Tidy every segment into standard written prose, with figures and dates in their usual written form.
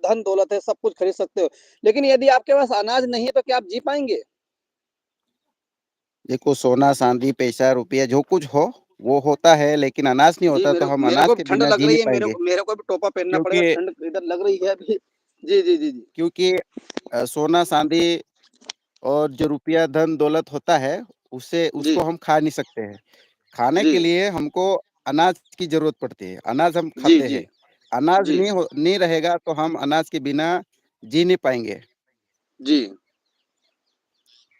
धन दौलत है, सब कुछ खरीद सकते हो। लेकिन यदि आपके पास अनाज नहीं है तो क्या आप जी पाएँगे? देखो सोना, चांदी, पैसा, रुपया जो कुछ हो, वो होता है लेकिन अनाज नहीं जी, होता तो मेरे हम मेरे अनाज को भी के ठंड बिना लग जी नहीं रही है, पाएँगे। मेरे को भी टोपा पहनना पड़ेगा, क्योंकि ठंड इधर लग रही है अभी। जी, जी, जी, जी। क्योंकि सोना, चांदी और जो रुपया, धन, दौलत होता है, उससे जी, उसको हम खा नहीं सकते हैं। खाने जी, के लिए हमको अनाज की ज़रूरत पड़ती है, अनाज हम जी, खाते जी, हैं। अनाज जी, नहीं रहेगा तो हम अनाज के बिना जी नहीं पाएँगे। जी।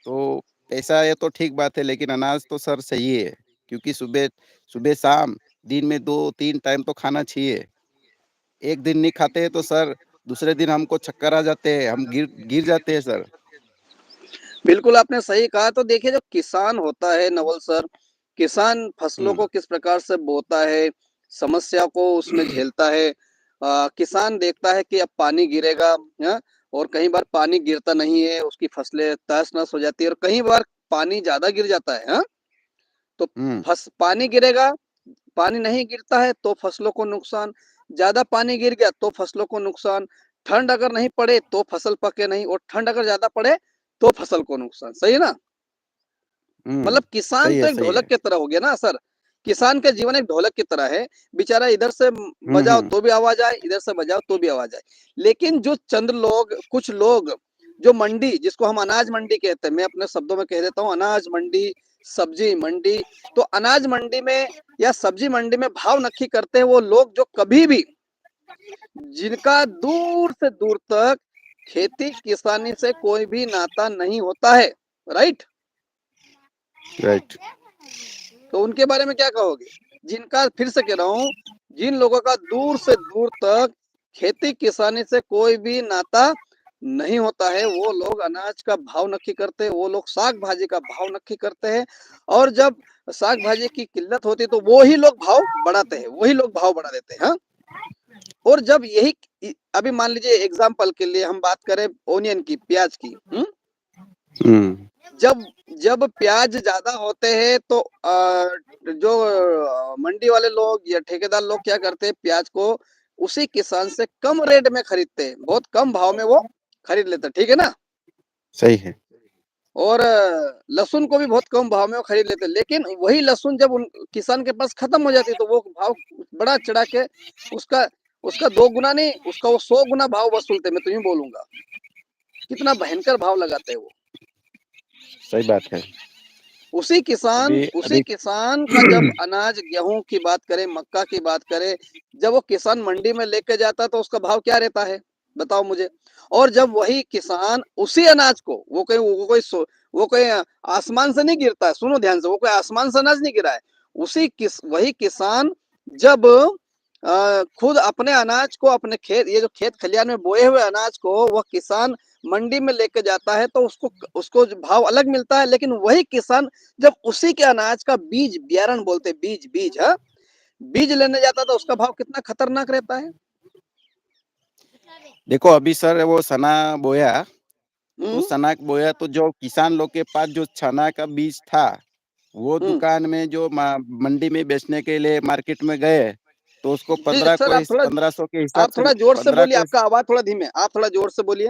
तो पैसा ये तो ठीक बात है लेकिन अनाज तो सर चाहिए, क्योंकि सुबह सुबह-शाम दिन में 2-3 टाइम तो खाना चाहिए। एक दिन नहीं खाते हैं तो सर दूसरे दिन हमको चक्कर आ जाते हैं, हम गिर गिर जाते हैं सर। बिल्कुल, आपने सही कहा। तो देखिए जो किसान होता है नवल सर, किसान फसलों हुँ। को किस प्रकार से बोता है, समस्या को उसमें झेलता है। किसान देखता है कि अब पानी गिरेगा, हाँ? और कई बार पानी गिरता नहीं है, उसकी फसलें तहस-नहस हो जाती है और कई बार पानी ज़्यादा गिर जाता है, हाँ? तो हुँ, फस पानी गिरेगा, पानी नहीं गिरता है तो फसलों को नुकसान, ज़्यादा पानी गिर गया तो फसलों को नुकसान, ठंड अगर नहीं पड़े तो फसल पके नहीं और ठंड अगर ज़्यादा पड़े तो फसल को नुकसान, सही है ना? हुँ। मतलब किसान तो एक सही ढोलक है। की तरह हो गया ना सर। किसान का जीवन एक ढोलक की तरह है। बेचारा इधर से हुँ, बजाओ हुँ। तो भी आवाज़ आए, इधर से बजाओ तो भी आवाज़ आए। लेकिन जो चंद लोग, कुछ लोग जो मंडी जिसको हम अनाज मंडी कहते हैं, मैं अपने शब्दों में कह देता हूँ अनाज मंडी, सब्जी मंडी। तो अनाज मंडी में या सब्जी मंडी में भाव नक्की करते हैं वो लोग जो कभी भी जिनका दूर से दूर तक खेती किसानी से कोई भी नाता नहीं होता है, राइट? राइट। तो उनके बारे में क्या कहोगे? जिनका फिर से कह रहा हूँ, जिन लोगों का दूर से दूर तक खेती किसानी से कोई भी नाता नहीं होता है, वो लोग अनाज का भाव नक्की करते हैं, वो लोग साग-भाजी का भाव नक्की करते हैं और जब साग-भाजी की किल्लत होती है, तो वो ही लोग भाव बढ़ाते हैं, वही लोग भाव बढ़ा देते हैं, हाँ? और जब यही अभी मान लीजिए एग्ज़ाम्पल के लिए हम बात करें ओनियन की, प्याज़ की, हुँ? हुँ। जब जब प्याज ज़्यादा होते हैं तो जो मंडी वाले लोग या ठेकेदार लोग क्या करते हैं प्याज को उसी किसान से कम रेट में खरीदते हैं, बहुत कम भाव में वो खरीद लेते हैं, ठीक है ना? सही है। और लहसुन को भी बहुत कम भाव में वो खरीद लेते हैं, लेकिन वही लहसुन जब उन किसान के पास खत्म हो जाती है तो वो भाव बढ़ा चढ़ा के उसका उसका 2 गुना नहीं, उसका वो 100 गुना भाव वसूलते हैं, मैं तो यूँ बोलूँगा। कितना भयंकर भाव लगाते हैं वो। सही बात है। अभी उसी अभी किसान का जब अनाज गेहूं की बात करें, मक्का की बात करें, जब वो किसान मंडी में लेके जाता है तो उसका भाव क्या रहता है, बताओ मुझे? और जब वही किसान उसी अनाज को वो कोई आसमान से नहीं गिरता है, सुनो ध्यान से, वो कोई आसमान से अनाज नहीं गिरा है। वही किसान जब खुद अपने अनाज को अपने खेत, ये जो खेत खलियान में बोए हुए अनाज को वह किसान मंडी में लेके जाता है तो उसको उसको जो भाव अलग मिलता है, लेकिन वही किसान जब उसी के अनाज का बीज, बियारण बोलते हैं, बीज बीज, हाँ, बीज लेने जाता है तो उसका भाव कितना खतरनाक रहता है। देखो अभी सर वो चना बोया, तो हम्म, चना बोया तो जो किसान लोग के पास जो चना का बीज था, वो हम्म। दुकान में जो मंडी में बेचने के लिए मार्केट में गए, तो उसको जी 15 सर, को 1500 के हिसाब आप से थोड़ा जोर से 15 बोलिए, को। आपका आवाज थोड़ा धीमे, आप थोड़ा जोर से बोलिए।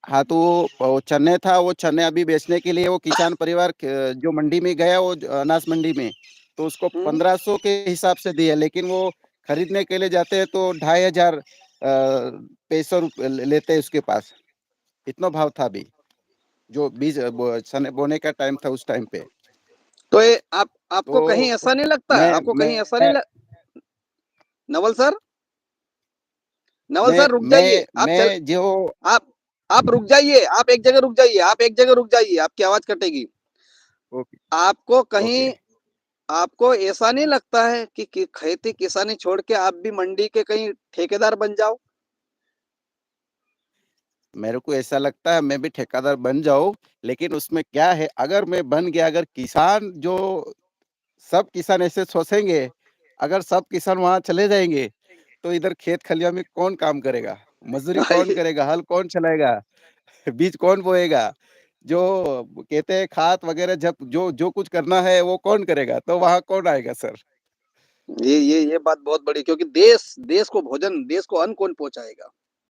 हाँ, तो वो चने था, वो चने अभी बेचने के लिए वो किसान परिवार जो मंडी में गया, वो अनाज मंडी में, तो उसको हम्म। 1500 के हिसाब से दिया, लेकिन वो खरीदने के लिए जाते हैं तो 2500 पैसे लेते हैं उसके पास। इतना भाव था अभी, जो बीज चने बोने का टाइम था उस टाइम पे। तो ये आप आपको कहीं तो ऐसा नहीं लगता, मैं आपको कहीं मैं ऐसा नहीं नवल सर, नवल मैं सर रुक जाइए, मैं मैं जो आप आप रुक जाइए, आप एक जगह रुक जाइए, आप एक जगह रुक जाइए, आपकी आवाज कटेगी। ओके, आपको ओके। कहीं आपको ऐसा नहीं लगता है कि खेती किसानी छोड़ के आप भी मंडी के कहीं ठेकेदार बन जाओ? मेरे को ऐसा लगता है मैं भी ठेकेदार बन जाऊँ, लेकिन उसमें क्या है, अगर मैं बन गया, अगर किसान जो सब किसान ऐसे सोचेंगे, अगर सब किसान वहाँ चले जाएँगे, तो इधर खेत खलियान में कौन काम करेगा? मज़दूरी कौन करेगा? हल कौन चलाएगा? बीज कौन बोएगा? जो कहते हैं खाद वगैरह जब जो जो कुछ करना है वो कौन करेगा? तो वहाँ कौन आएगा सर? ये बात बहुत बड़ी, क्योंकि देश देश को भोजन, देश को अन्न कौन पहुंचाएगा?